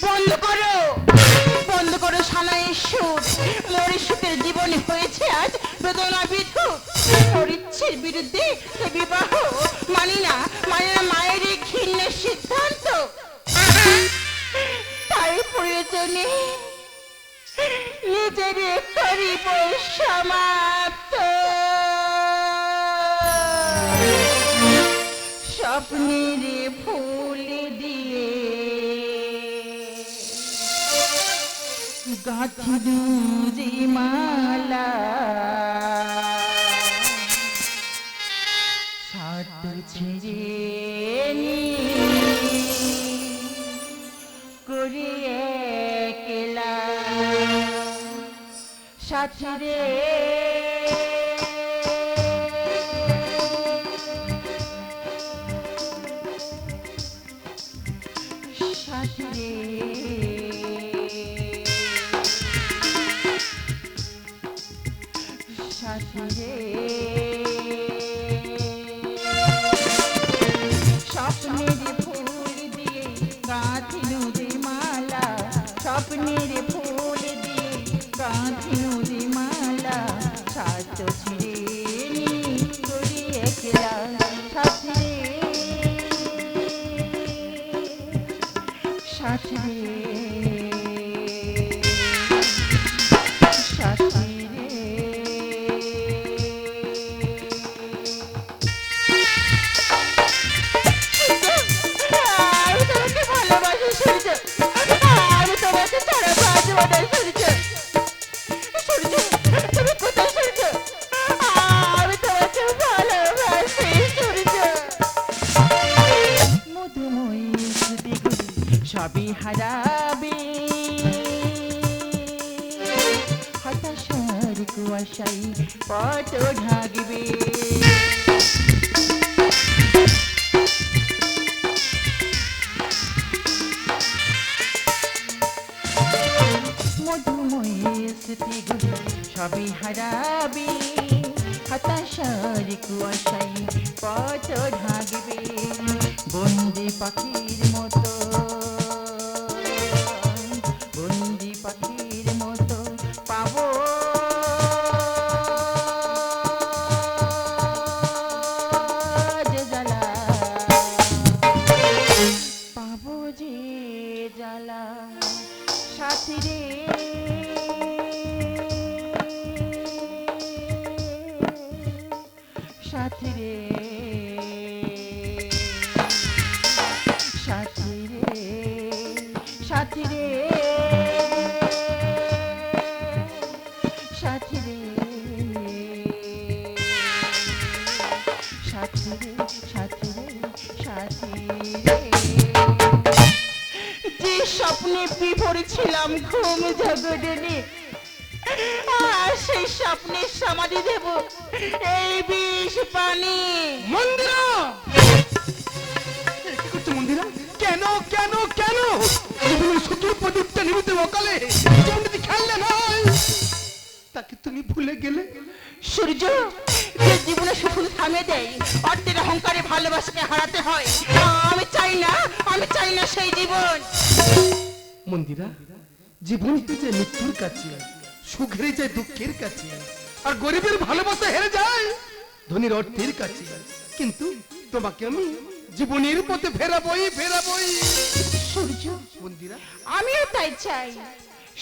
বন্ধ করো, বন্ধ করো সানাইয়ের সুর। মরিষুতের জীবনে হয়েছে আজ বেদনা বিধু। মরিচ্ছের বিরুদ্ধে এ বিবাহ মানি না, মানি না মায়ের এই ঘৃণ্যের সিদ্ধান্ত। তাই প্রয়োজনে নিজের করিব সমাপ্ত। স্বপ্নের ফুল দিয়ে গাঁথিনু যে মালা, সাত ছেড়ে করি একলা সাথী রে। সাথী রে, সাথী রে, স্বপ্নের ফুল দিয়ে গাঁথিনু যে মালা, স্বপ্নের ফুল দিয়ে গাঁথিনু যে মালা, সাত ছিড়ে করি একলা সাথী রে, সাথী রে, সাথী রে। আমি তোমাকে ভালোবাসি সূর্য, আমি তোমাকে ছাড়া বাঁচবো না সূর্য। সূর্য, তুমি কোথায় সূর্য? আমি তোমাকে ভালোবাসি সূর্য। মধুময়ী স্মৃতিগুলি সবই হারাবে, হতাশার কুয়াশায় পথ ঢাকবে। মধুময়ী স্মৃতিগুলি সবই হারাবে, হতাশার কুয়াশায় পথ ঢাকবে। বন্দি পাখির মতো, বন্দি পাখির মতো পাবো যে জ্বালা, পাবো যে জ্বালা সাথী রে, সাথী রে, সাথী রে, সাথী রে, সাথী রে, সাথী রে, সাথী রে, সাথী রে। যে স্বপ্নে বিভোরে ছিলাম ঘুম জগডনে, আর সেই স্বপ্নের সমাধি দেব এই বিষ পানি। মন্দিরা, কি করছো মন্দিরা? কেন কেন কেন জীবনের শত্রু প্রদীপটা নিভিতে অকালে জীবনটি খেললে নয়, তাকে তুমি ভুলে গেলে। সূর্য, যে জীবনে শুধু থামে দেয়, অর্থের অহংকারে ভালোবাসাকে হারাতে হয়। আমি চাই না, আমি চাই না সেই জীবন। মন্দিরা, জীবন তো যে মৃত্যুর কাছে, সুখ হেরে যায় দুঃখের কাছে, আর গরিবের ভালোবাসা হেরে যায় ধনীর অর্থের কাছে। কিন্তু তোমাকে আমি জীবনের পথে ফেরাবই ফেরাবই। সূর্য, মন্দিরা, আমিও তাই চাই।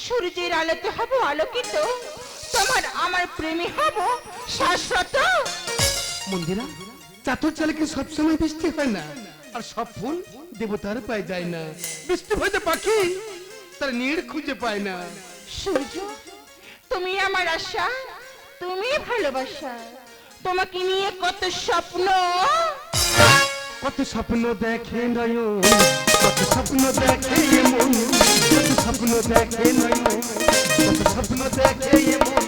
সূর্যের আলোতে হব আলোকিত, তোমার আমার প্রেমী হব শাশ্বত। মন্দিরা, চাতর চালে কি সবসময় বৃষ্টি হয় না? আর সব ফুল দেবতার পায়ে যায় না। বৃষ্টি হইতে পাখি তার নীড় খুঁজে পায় না। সূর্য, তুমি আমার আশা, তুমি ভালোবাসা। তোমাকে নিয়ে কত স্বপ্ন, কত স্বপ্ন দেখে নয়ন, কত স্বপ্ন দেখে এ মন, কত স্বপ্ন দেখে নয়ন, কত স্বপ্ন দেখে এ মন।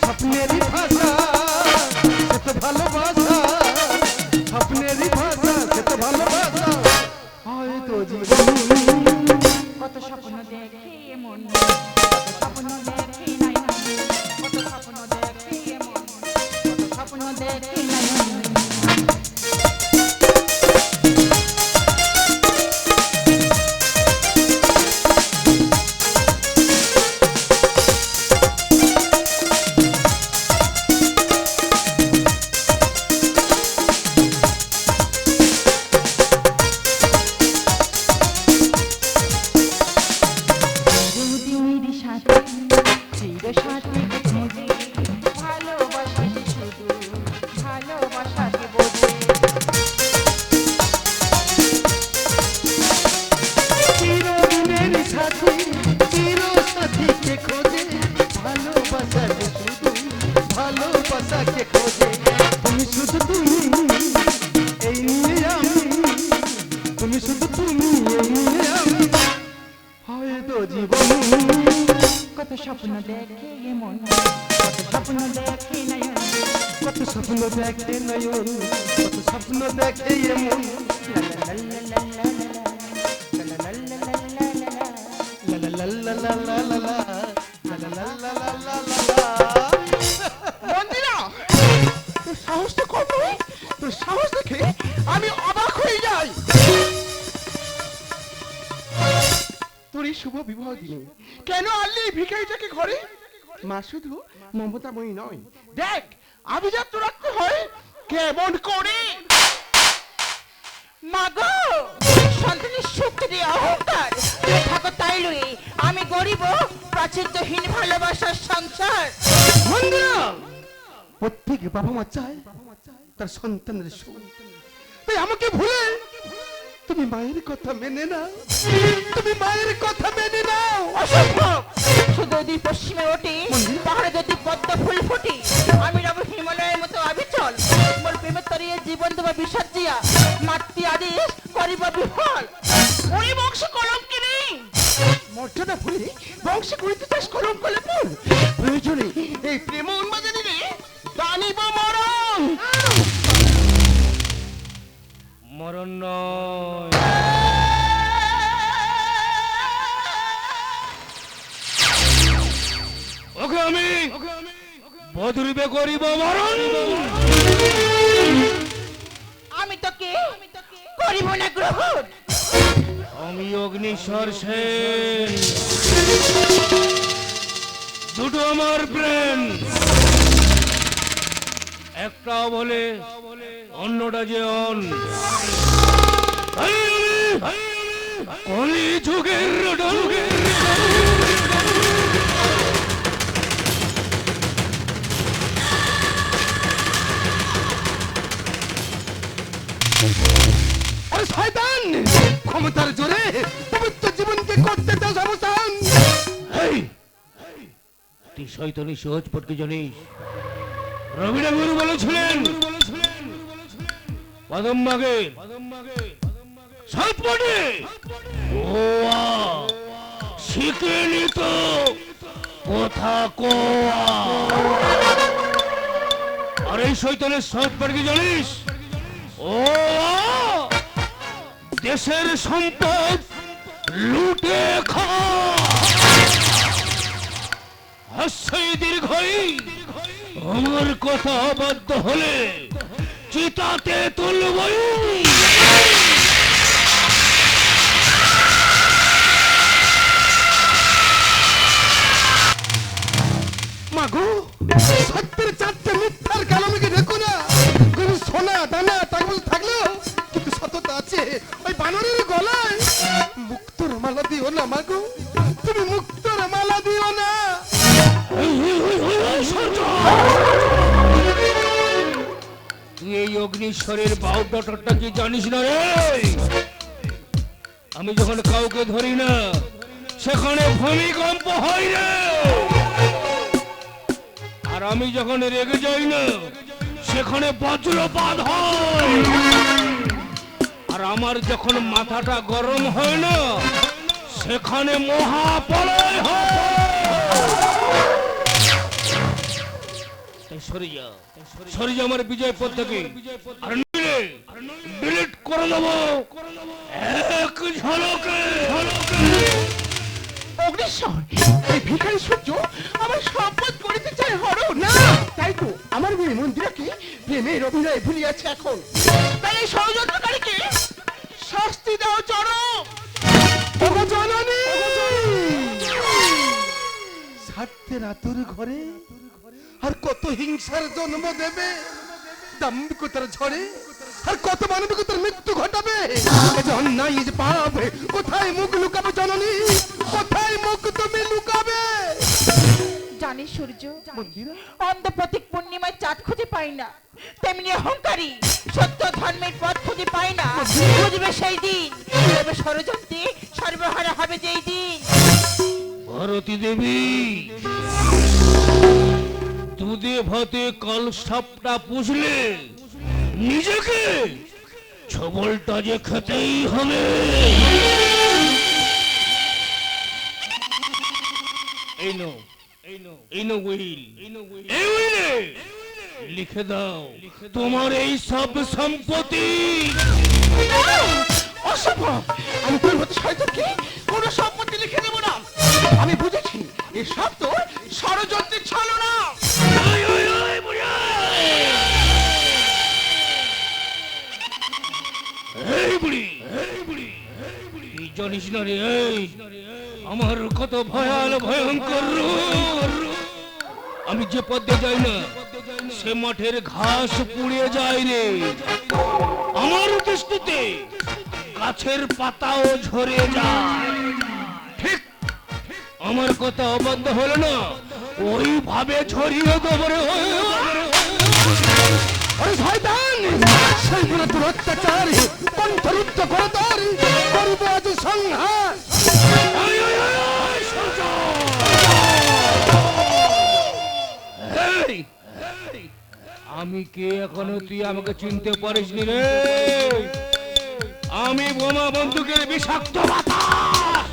স্বপ্নেরই ভাষা সে তো ভালোবাসা, স্বপ্নেরই ভাষা সে তো ভালোবাসা। হয়তো জীবন কত স্বপ্ন দেখে মন, কত স্বপ্ন দেখে নয়ন, কত স্বপ্ন দেখে মন, কত স্বপ্ন দেখে নয়ন। তাকে খোঁজে তুমি শুধু তুমি এই নিয়ে আমি তুমি শুধু তুমি এই নিয়ে আমি হয়তো জীবন কত স্বপ্ন দেখে মন কত স্বপ্ন দেখে নয়ন কত স্বপ্ন দেখে নয়ন কত স্বপ্ন দেখে এমন মন্দিরা, তোর সাহসটা কত? তোর সাহস দেখে আমি অবাক হয়ে যাই। তোর এই শুভ বিবাহ দিনে কেন আনলি এই ভিখারিটাকে ঘরে? মা শুধু মমতাময়ী নয়, দেখ আভিজাত্য রাখতে হয় কেমন করে। মাগো সন্তানের শক্তি দিয়ে অহংকার তুমি থাকো তাই লই আমি গরিব প্রাচুর্যহীন ভালোবাসার সংসার। মন্দিরা, প্রত্যেক বাবা মা চায় তার সন্তানের সুখ, তাই আমাকে ভুলে তুমি মায়ের কথা মেনে নাও, তুমি মায়ের কথা মেনে নাও। অসম্ভব। শুধু যদি পশ্চিমে ওঠে পাহাড়ে যদি পদ্ম ফুল ফুটে আমি রব হিমালয়ের মতো অবিচল মোর প্রেমের তরিয়ে জীবন দেবা বিসর্জিয়া মাতৃ আদেশ করিব বিফল। ওই বংশ কলম কি নেই, মর্যাদা ভুলে বংশ করিতে চাস কলম কলে ফুল। প্রয়োজনে এই প্রেম উন্মাদে দিলে দানিব মরণ। মরণ নয়, ওকে আমি বদরূপে করিব মরণ। আমি তোকে করিব না গ্রহণ। আমি অগ্নিশ্বর সেন, দুটো আমার প্রেম, একটা বলে অন্যটা যে অন। কলি যুগের আরে শয়তান, ক্ষমতার জোরে পবিত্র জীবনকে করতে দাও অবসান। হেই, তুই শয়তানি সহজ পটকে জানিস? রবি ঠাকুর বলেছিলেন পদম্বাগে সাতপটে ওয়া শিখে নিত কথা কোয়া। আর এই শয়তানের সহজ পটকে জানিস? ও দেশের সম্পদ লুটে খা। হাস্যই দীর্ঘই আমার কথা অবাধ্য হলে চিতাতে তুলবই। মাগো, সত্যের চারটে মিথ্যার কালামকে দেখো না। কোনো সোনা দানা টাকা পয়সা থাকলেও কিন্তু সততা আছে ওই বানরের গলায়। মুক্তর মালা দিও না মাগো, তুমি মুক্তর মালা দিও না। তুই এই অগ্নিশ্বরের বাউডাটা কি জানিস না রে? আমি যখন কাউকে ধরি না সেখানে ভূমিকম্প হয় রে, আর আমি যখন রেগে যাই না সেখানে বজ্রপাত হয়, আর আমার যখন মাথাটা গরম হয় না সেখানে মহাপ্রলয় হয়। সরে যা, সরে যা আমার বিজয় পথ থেকে, আর নইলে ডিলিট করে দেবো এক ঝলকে। অগ্নিশ্বর, এই ভিখারি সূর্য আমার সম্পদ করিতে চায় হরণ। না, তাই তো আমার মেয়ে মন্দিরাকে প্রেমের অভিনয় ভুলিয়াছে এখন। তাই এই ষড়যন্ত্রকারীকে শাস্তি দাও চরম। ওগো জননী, স্বার্থের আতুর ঘরে আর কত হিংসার জন্ম দেবে, দাম্ভিকতার ঝড়ে আর কত মানবিকতার মৃত্যু ঘটাবে। এ যে অন্যায়, এই যে পাপ, কোথায় মুখ লুকাবে জননী, কোথায় মুখ তুমি লুকাবে? জানিস সূর্য, মন্দিরা, অন্ধ প্রতীক পূর্ণিমায় চাঁদ খুঁজে পাই না, তেমনি অহংকারী সত্য ধর্মের পথ খুঁজে পাই না। বুঝবে সেই দিন তবে ষড়যন্ত্রে সর্বহারা হবে যেই দিন। ভারতী দেবী, তুই দুধে ভাতে কাল সাপটা পুষলে নিজেকে ছবলটা যে খেতেই হবে। এই নো উইল, এই উইলে লিখে দাও তোমার এই সব সম্পত্তি। অসম্ভব, আমি তোর মতো শয়তানকে কোনো সম্পত্তি লিখে দেবো না। আমি বুঝেছি এসব তোর ষড়যন্ত্রের ছলনা। ওই, ওই, ওই, বুড়া! এই বুড়ি, তুই জানিস না রে, এই আমার কত ভয়ঙ্কর রূপ। আমি যে পথে যাই না সে মাঠের ঘাস পুড়িয়ে যায় রে। আমার দৃষ্টিতে গাছের পাতাও ঝরে যায়। ঠিক আমার কথা অবাধ্য হলো না, ওইভাবে ছড়িয়ে দেবো রে। ওরে শয়তান, সেই বলে তোর অত্যাচার কণ্ঠরুদ্ধ করে তোর করব আজ সংহার। ওই, ওই, ওই, ওই, সূর্য! এই, আমি কে এখনো তুই আমাকে চিনতে পারিসনি রে? আমি বোমা বন্দুকের বিষাক্ত বাতাস,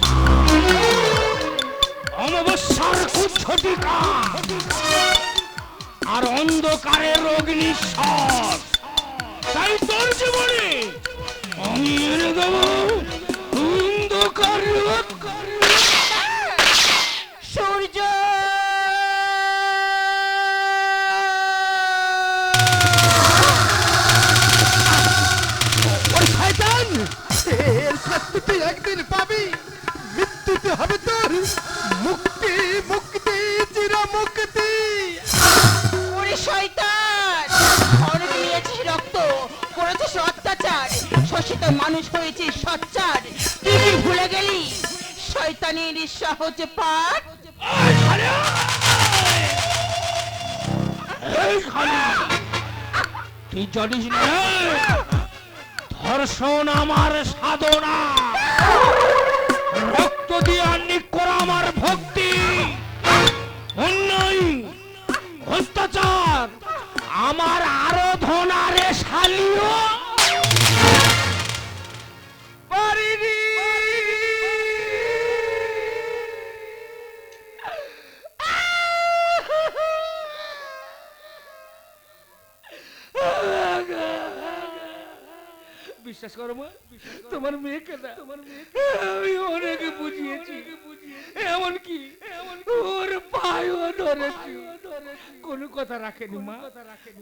অমাবস্যার কুচ্ছটিকা আর অন্ধকারের অগ্নিশ্বর। তাই তোর জীবনে আমি এনে দেব অন্ধকার। সূর্য ওরে শয়তান, এর শাস্তি তুই একদিন পাবি। মৃত্যুতে হবে তোর মুক্তি, মুক্তি, চির মুক্তি। ওরে শয়তান, অনেক নিয়েছিস রক্ত, করেছিস অত্যাচার, শোষিত মানুষ হয়েছিস সচ্চার। তুই কি ভুলে গেলি শয়তানের সহজ পাঠ? তুই জানিস না ধর্ষণ আমার সাধনা, রক্ত দিয়ে আন্নিক করা আমার ভক্তি, অন্যায় অত্যাচার আমার আরাধনা রে শালীয়। পারিনি বিশ্বাস করো মা, তোমার মেয়েকে না আমি অনেক বুঝিয়েছি, এমনকি ওর পায়েও ধরেছি, কোনো কথা রাখেনি মা।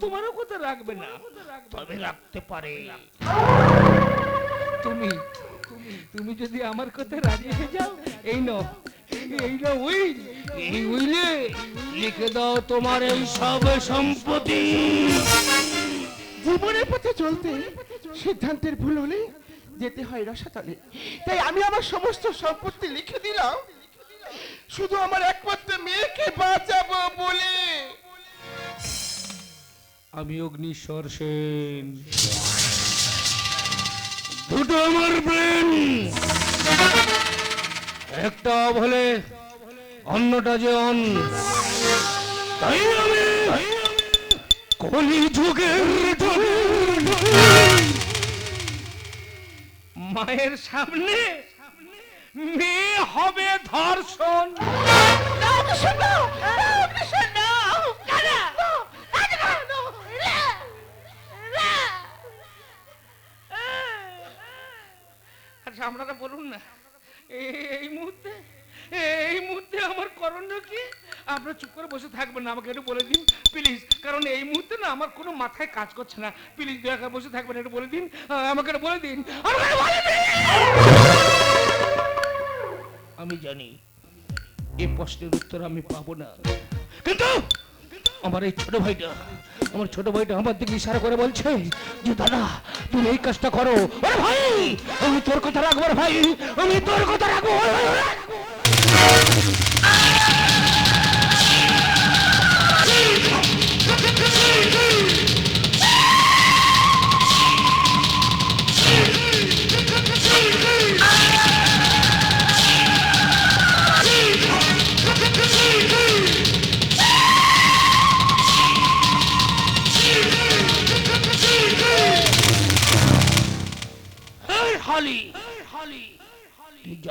তোমারও কথা রাখবে না, তবে রাখতে পারে। তুমি তুমি যদি আমার কথা রাজি হয়ে যাও, এই নাও উইল, এই উইলে লিখে দাও তোমার এই সব সম্পত্তি। জীবনের পথে চলতে সিদ্ধান্তের ভুল হলে যেতে হয় রসাতলে। তাই আমি আমার সমস্ত সম্পত্তি লিখে দিলাম, শুধু আমার একমাত্র মেয়েকে বাঁচাবো বলে। আমি অগ্নিশ্বর সেন, দুটো আমার ব্রেন, একটা বলে অন্যটা যে অন। তাই আমি কলি যুগের মায়ের সামনে মেয়ে হবে ধর্ষণ। আচ্ছা আপনারা বলুন না, এই মুহূর্তে আমার করণীয় কি? আপনারা চুপ করে বসে থাকবেন না, আমাকে একটু বলে দিন প্লিজ, কারণ এই মুহূর্তে না আমার কোনো মাথায় কাজ করছে না। প্লিজ দয়া করে বসে থাকবেন, একটু বলে দিন, আমাকে একটু বলে দিন। আমি জানি এই প্রশ্নের উত্তর আমি পাবো না, কিন্তু আমার এই ছোট ভাইটা আমার দিকে ইশারা করে বলছে যে দাদা তুমি এই কাজটা করো। আরে ভাই আমি তোর কথা রাখবো, ভাই আমি তোর কথা রাখবো।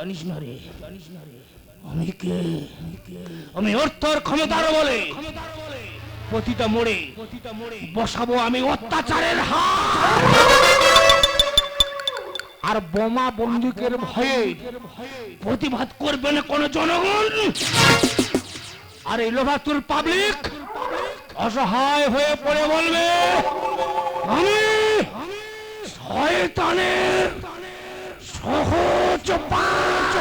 জানিস না রে আমি কে? আমি অর্থর ক্ষমতার বলে প্রতিটা মোড়ে বসাবো আমি অত্যাচারের হাত, আর বোমা বন্দুকের ভয়ে প্রতিবাদ করবে না কোনো জনগণ। আর এই লোভাতুর পাবলিক অসহায় হয়ে পড়ে বলবে আমি শয়তানের সহজ পাঁচ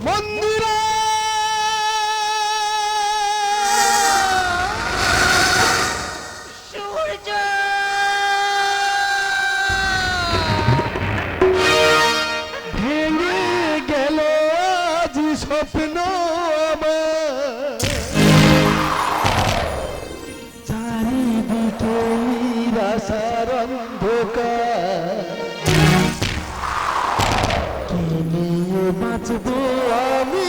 মন্দিরা সূর্য ভেঙে গেল আজ স্বপ্ন আমার, চারিদিকে নিরাশার অন্ধকার, কে নিয়ে বাঁচবো আমি?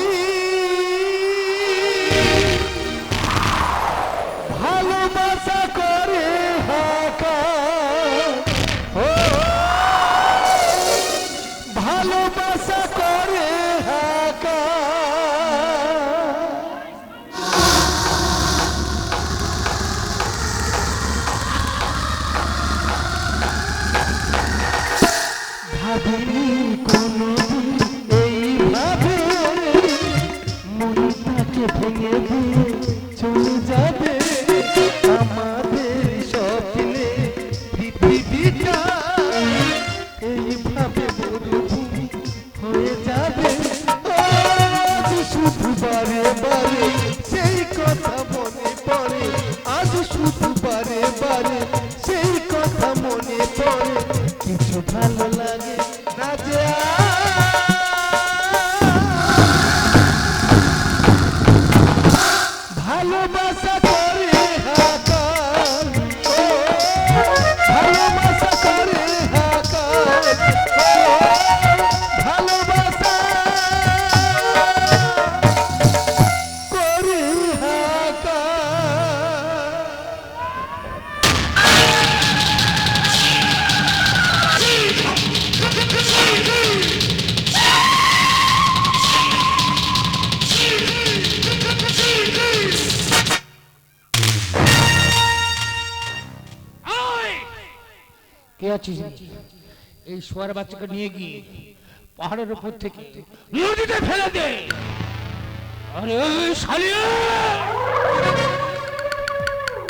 ভালোবাসা করে হাকার, ও ভালোবাসা করে হাকার, ভাবিনি কোনোদিন এইভাবে মনটাকে ভেঙে দিয়ে চলে যাবে আমাদের স্বপ্নে পৃথিবীটা, এইভাবে মরুভূমি হয়ে যাবে। আজ শুধু বারে বারে সেই কথা মনে পড়ে, আজ শুধু বারে বারে সেই কথা মনে পড়ে, কিছু ভালো লাগে না যে ভালোবাসা করে হাকার, ও ভালোবাসা করে হাকার, ও ভালোবাসা করে কে আছিস? এই শোয়ার বাচ্চাকে নিয়ে গিয়ে পাহাড়ের উপর থেকে নদীতে ফেলে দে। আরে ওই শালিয়া,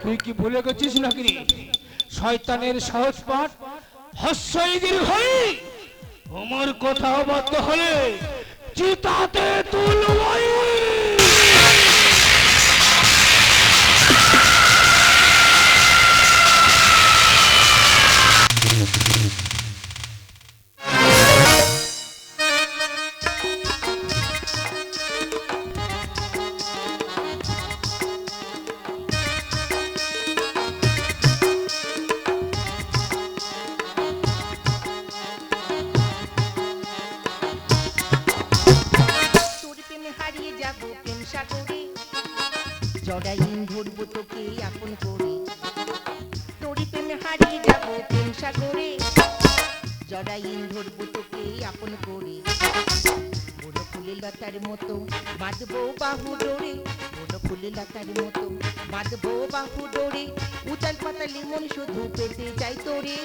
তুই কি ভুলে গেছিস নাকি শয়তানের সহজ পাঠ হস্যই দীর্ঘই? আমার কথা অবাধ্য হলে চিতাতে তুলবই। জড়াইন ধরবো তোকে আপন করে, তোরি প্রেমে হারিয়ে যাবো প্রেম সাগরে, জড়াইন ধরবো তোকে আপন করে, বড় ফুলে লতার মতো বাঁধবো বাহু ডোরে, বড় ফুলে লতার মতো বাঁধবো বাহু ডোরে, উচাল পাতালে মন শুধু পেতে চাই তোরে,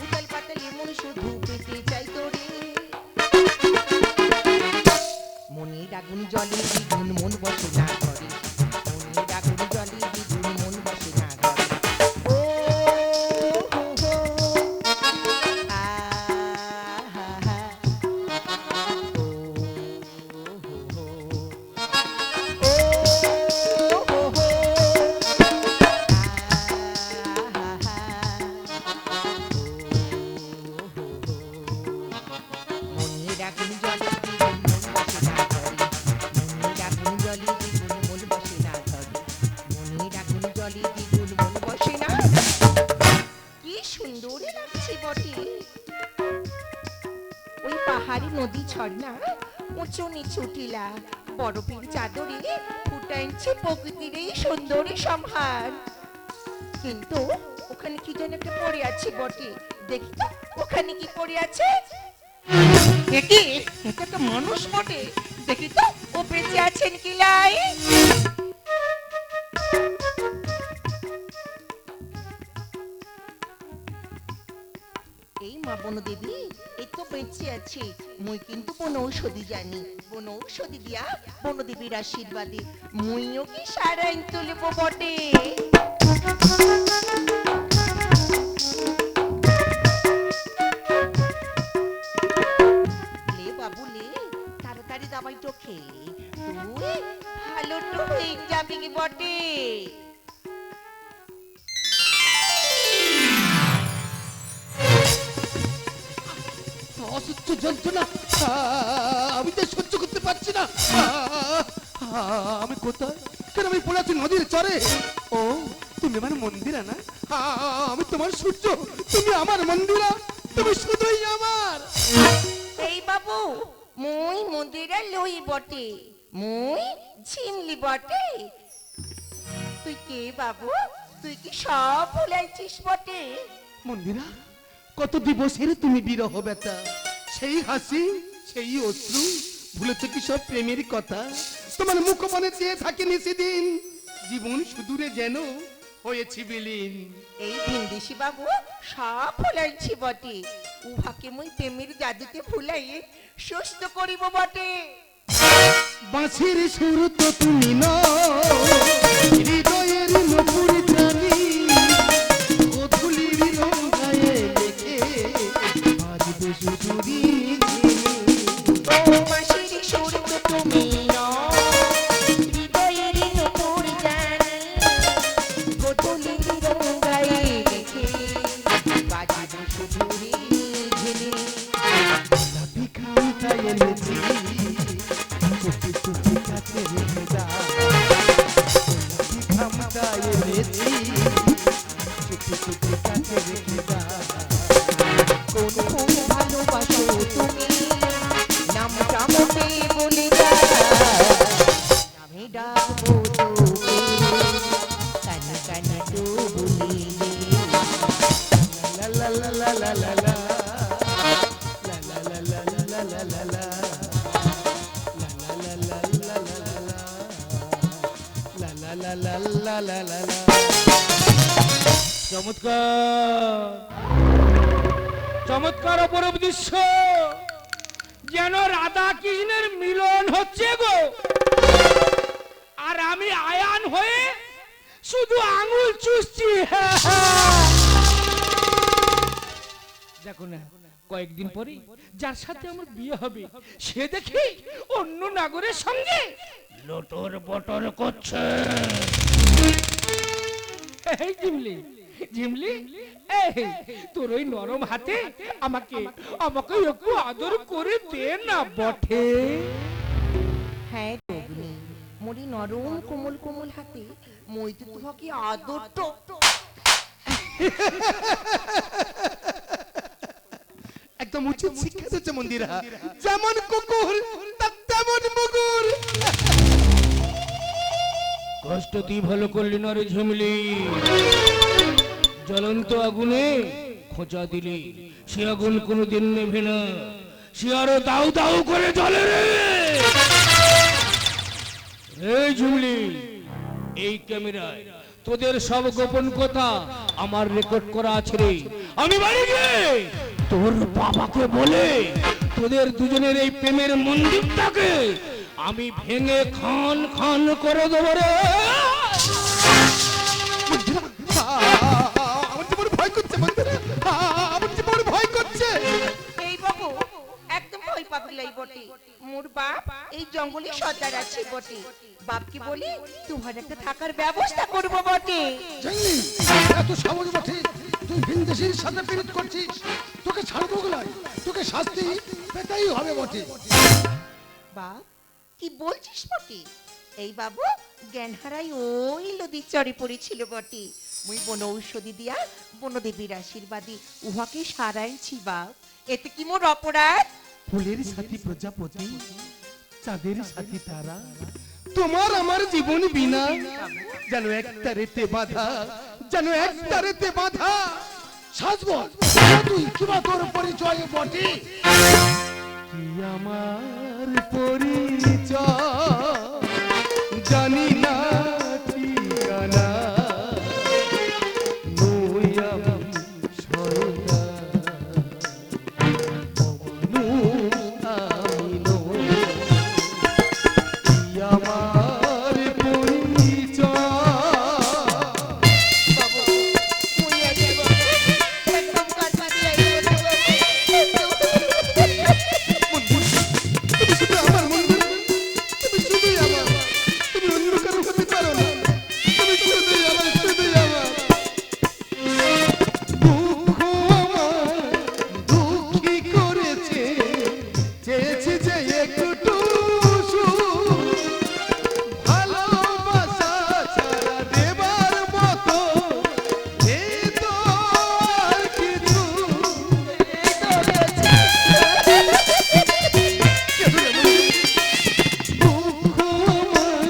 উচাল পাতালে মন শুধু পেতে চাই তোরে, মনের আগুন জলে দ্বিগুণ মন বসে না ঘরে, মনের আগুন জলে দ্বিগুণ মন বসে না ঘরে, ও হো হো আ হা হা, ও হো হো, ও হো হো আ হা হা, ও হো হো, মনের আগুন জলে দ্বিগুণ মন বসে না ঘরে, মনের আগুন জলে দ্বিগুণ মন বসে না ঘরে, মনের আগুন জলে দ্বিগুণ মন বসে না। কি সুন্দর লাগছে বটে ওই পাহাড়ি নদী ঝর্ণা, চুনি ছুটিলা বরফের চাদরে ফুটাইছে প্রকৃতির এই সুন্দরী সম্হার। কিন্তু ওখানে কি যেন একটা পড়ে আছে বটে, দেখি তো ওখানে কি পড়ে আছে। দেখি এটা তো মানুষ বটে, দেখি তো ও বেঁচে আছেন কি লাই। এই মা বনদেবী, এই তো বেঁচে আছে। মুই কিন্তু বনৌষধি জানি, বনৌষধি দিয়া বনদেবীর আশীর্বাদে মুইও কি সারাইন তুলব বটে। লে বাবু লে, তাড়াতাড়ি দাবাইটো খেয়ে তুই ভালো তো হয়ে যাবি কি বটে। অসহ্য যন্ত্রণা, আমি তো সহ্য করতে পারছি না। আমি কোথায়? কেন আমি পড়ে আছি নদীর চরে? ও তুমি আমার মন্দিরা না? আমি তোমার সূর্য, তুমি আমার মন্দিরা, তুমি শুধুই আমার। এই বাবু, মুই মন্দিরে লই বটে, মুই ঝিমলি বটে। তুই কে বাবু? তুই কি সব ভুলাইছিস বটে? মন্দিরা, কত দিবসের তুমি বিরহ ব্যথা, সেই হাসি সেই অশ্রু, ভুলেছ কি সব প্রেমের কথা? তোমার মুখ মনে চেয়ে থাকেনি সেদিন, জীবন সুদূরে যেন হয়েছি বিলীন। এই ভিনদেশি বাবু সব ভুলাইছি বটে, উহাকে মুই প্রেমের জাদুতে ভুলাই সুস্থ করিব বটে। বাঁশির সুর তো তুমি নও, হৃদয়ের নপুর জানি, গোধূলির রং গায়ে লেখে বাজবে সুদূরী ও বাঁশির সুর তো তুমি নও, হৃদয়ের নূপুর জানি, গোধূলির রং গায়ে লেখে বাজিবে সুদূরে ঝিনি। গোলাপি খামটা এনেছি, চুপি চুপি কাছে রেখে দাও। গোলাপি খামটা এনেছি, চুপি চুপি কাছে রেখে দাও। কোন ফুল ভালোবাসো তুমি, নামটা মোটে বলে দাও। আমি ডাকবো তোকে, কানে কানে তো বলিলে। লা লা লা লা লা লা লা। লা লা লা লা লা লা লা লা। লা লা লা লা লা লা লা। লা লা লা লা লা লা লা লা। চমৎকার চমৎকার অপরূপ দৃশ্য, যেন রাধা কৃষ্ণের মিলন হচ্ছে গো। আর আমি আয়ান হয়ে শুধু আঙুল চুষছি। দেখো না, কয়েকদিন পরে যার সাথে আমার বিয়ে হবে সে দেখি অন্য নাগরের সঙ্গে লটর বটর করছে। এই ঝিমলি, ঝিমলি, এই তোর ওই নরম হাতে আমাকে আমাকে একটু আদর করে দে না বটে। হ্যাঁ রগ্নি, মরি নরম কোমল কোমল হাতে মই তো তোমাকে আদর তো। একদম উচিত শিক্ষা দিচ্ছে মন্দিরা, যেমন কুকুর তার তেমন মুগুর। কষ্ট তুই ভালো করলি না রে ঝিমলি, জ্বলন্ত আগুনে খোঁচা দিলি, সে আগুন কোনোদিন নেভে না, সে আরো দাউ দাউ করে জ্বলে রে। এই ঝিমলি, এই ক্যামেরায় তোদের সব গোপন কথা আমার রেকর্ড করা আছে রে। আমি বাড়ি গিয়ে তোর বাবাকে বলে তোদের দুজনের এই প্রেমের মন্দিরটাকে আমি ভেঙে খান খান করে দেবো রে। আমার জীবন ভয় করছে মন্দিরা, আমার জীবন ভয় করছে। এই বাবু একদম ভয় পাবি লাই বটে, মোর বাপ এই জঙ্গলে সর্দার আছে বটে। বাপকে বলি তোমার একটা থাকার ব্যবস্থা করব বটে। জানি এত সহজ বটে, তুই ভিনদেশীর সাথে পীড়িত করছিস, তোকে ছাড়বো গলাই, তোকে শাস্তি পেতেই হবে বটে। বাপ কি বলছিস বটে? এই বাবু জ্ঞান হারাই ওই নদীর চরে পড়েছিল বটে, মুই বনৌষধি দিয়া বনদেবীর আশীর্বাদী উহাকে সারাইছি বাপ। এতে কি মোর অপরাধ? ফুলের সাথী প্রজাপতি, চাঁদের সাথী তারা, তোমার আমার জীবন বিনা যেন একটা রেতে বাধা, যেন একটা রেতে বাধা। সাজবল তুই কিবা তোর পরিচয় বটে? কি আমার পরিচয় জানি না ঠিকানা, নই আমি শয়তান, অমানুষ আমি নই। কি আমার পরিচয়? একদম কান্না দিয়ে আইবো না বাবু। তুমি শুধু আমার বন্ধু, তুমি শুধুই আমার, তুমি অন্য কারো হতে পারো না, তুমি শুধুই আমার, শুধুই আমার। দুঃখ আমার দুঃখী করেছে, চেয়েছে যে একটু সুখ, ভালোবাসা ছাড়া দেবার মতো এ তো আর কিছু। দুঃখ আমার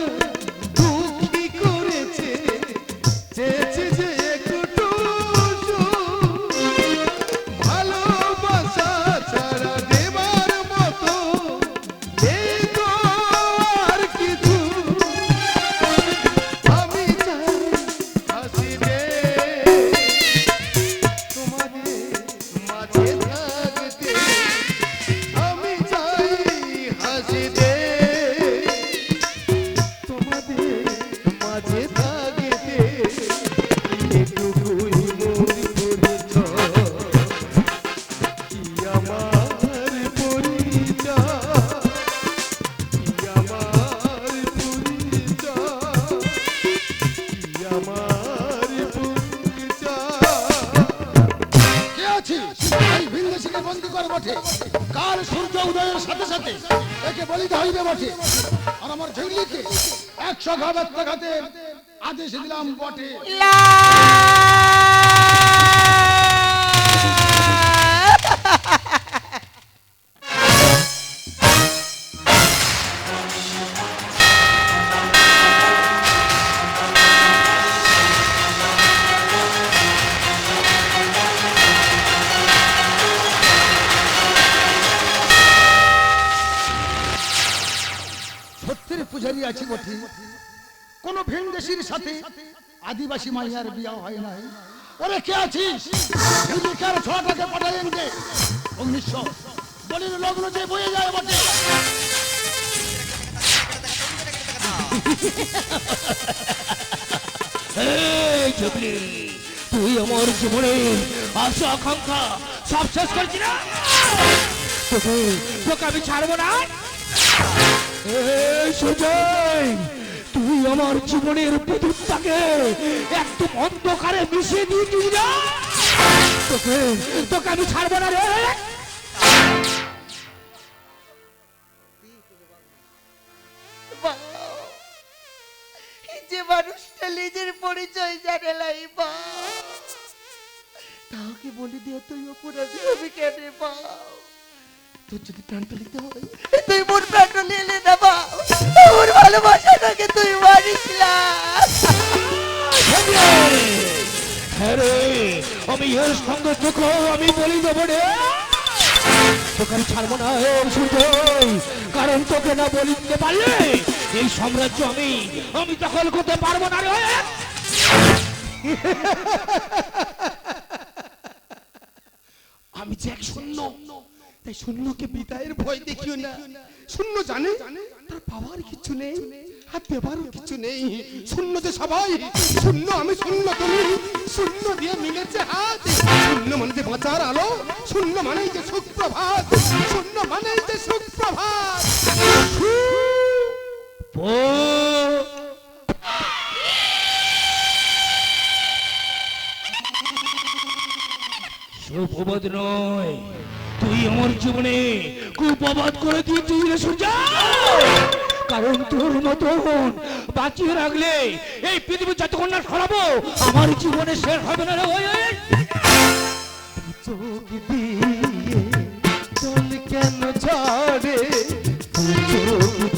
দুঃখী করেছে, চেয়েছে যে একটু সুখ, ভালোবাসা ছাড়া দেবার মতো এই তো আর কিছু। আমি চাই হাসিবে তোমাদের মাঝে থাকতে, আমি চাই হাসিবে তোমাদের মাঝে থাকতে, এটুকুই মোর পরিচয়। কি আমার পরিচয়? কি আমার পরিচয়? কি আমার পরিচয়? কে আছিস? এই ভিনদেশীকে বন্দি কর বটে। কাল সূর্য উদয়ের সাথে সাথে একে বলিতে হইবে বটে। আর আমার ঝিঙ্গলিকে 100 ঘাতে আদেশ দিলাম বটে। সত্যের পূজারি আছি বটে, কোন ভিনদেশীর সাথে আদিবাসী মাইয়ার বিয়া হয় নাই। ওরে কে আছিস? হিন্দিকার ছোয়াটাকে পাঠালেন যে 1900 বলির লগ্ন যে বয়ে যায় বটে। এই চুপলি, তুই আমার জীবনের আশা আকাঙ্ক্ষা সব শেষ করছি না, তোকে তোকে আমি ছাড়বো না। এই সুজয়, তুই আমার জীবনের বিদ্যুৎটাকে একদম অন্ধকারে মিশিয়ে দিয়েছিস না, তোকে তোকে আমি ছাড়বো না রে। যে মানুষটা নিজের পরিচয় জানে নাই বা, তাকে বলে দিয়ে তুই অপরাধী হবে কেন বা? তোর যদি প্রাণটা নিতে হয় তুই মোর প্রাণটা নিলে না বা, ওর ভালোবাসাটাকে তুই মারিস না। হ্যাঁ রে, আমি এর সঙ্গে তোকে আমি বলি দেবো রে, তোকে আমি ছাড়বো না সুজয়, কারণ তোকে না বলি দিতে পারলে এই সাম্রাজ্য আমি আমি দখল করতে পারবো না রে। আমি যে এক শূন্য, তাই শূন্যকে বিদায়ের ভয় দেখিও না। শূন্য জানে তার পাওয়ার কিছু নেই, হাত দেবারও কিছু নেই। শূন্য যে সবাই, শূন্য আমি, শূন্য তুমি, শূন্য দিয়ে মিলেছে হাত। শূন্য মানে যে বাঁচার আলো, শূন্য মানে যে সুপ্রভাত, শূন্য মানে যে সুপ্রভাত। সুপ্রভাত নয়, তুই আমার জীবনে কুপ্রভাত করে দিয়েছিস রে সূর্য, কারণ তোর মতন বাঁচিয়ে রাখলে এই পৃথিবী যতক্ষণ না সরাবো আমার জীবনে শেষ হবে না রে। চোখ দিয়ে জল কেন ঝরে, চোখ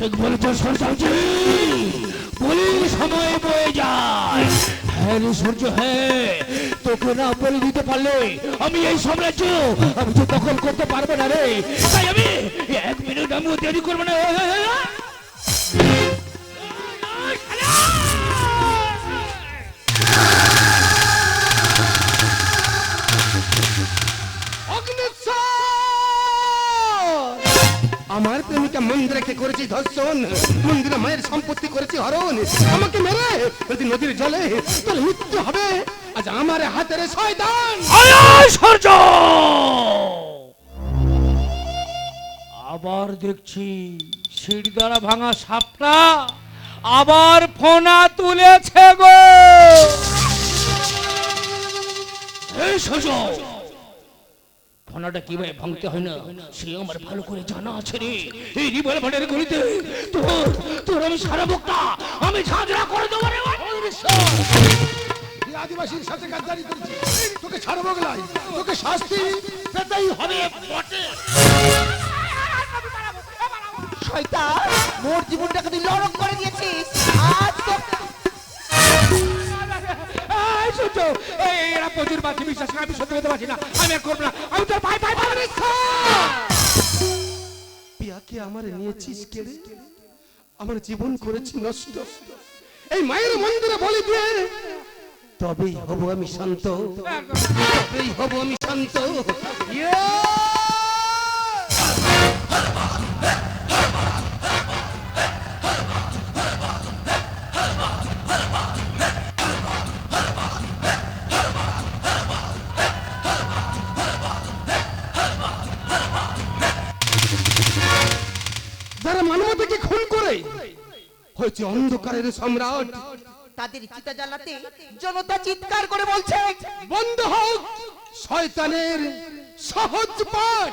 ঠিক বলেছ সূর্যাঞ্জি, বলি সময় বয়ে যায়। হ্যাঁ রে সূর্য, হ্যাঁ, তোকে না বলে দিতে পারলে আমি এই সাম্রাজ্য আমি তো দখল করতে পারবো না রে। তাই আমি 1 মিনিট আমি দেরি করবো না। আমার প্রেমিকা মন্দিরকে করেছি ধর্ষণ, মন্দিরে মায়ের সম্পত্তি করেছি হরণ। আমাকে মেরে যদি নদীর জলে তোর মৃত্যু হবে আজ আমার হাতের শয়তান। সূর্য, আবার দেখছি সিঁড়ি দ্বারা ভাঙা সাপটা আবার ফোনা তুলেছে গো। এই সূর্য, ফোনাটা কিভাবে ভাঙতে হয় না সে আমার ভালো করে জানা আছে রে। এই রিভলভারের গুলিতে তোর তোর আমি সারা বুকটা আমি ঝাঁঝরা করে দেবো রে। আদিবাসীর সাথে গাদ্দারি করেছি, তোকে ছাড়বো গলাই, তোকে শাস্তি পেতেই হবে বটে। শয়তান, মোর জীবনটাকে তুই নরক করে দিয়েছিস। আজ তো এই সূর্য, এরা প্রচুর বাকি বিশ্বাস আমি সত্যি হতে পারছি না। আমি আর করবো না, আমি তোর ভাই ভাই ভাই। পিয়াকে আমার নিয়েছিস কেড়ে, আমার জীবন করেছি নষ্ট। এই মায়ের মন্দিরে বলি দিয়ে তবেই হব আমি শান্ত, তবেই হব আমি শান্ত। যারা মানবতাকে খুন করে হয়েছে অন্ধকারের সম্রাট, তাদের চিতা জ্বালাতে জনতা চিৎকার করে বলছে, বন্ধ হোক শয়তানের সহজ পাঠ।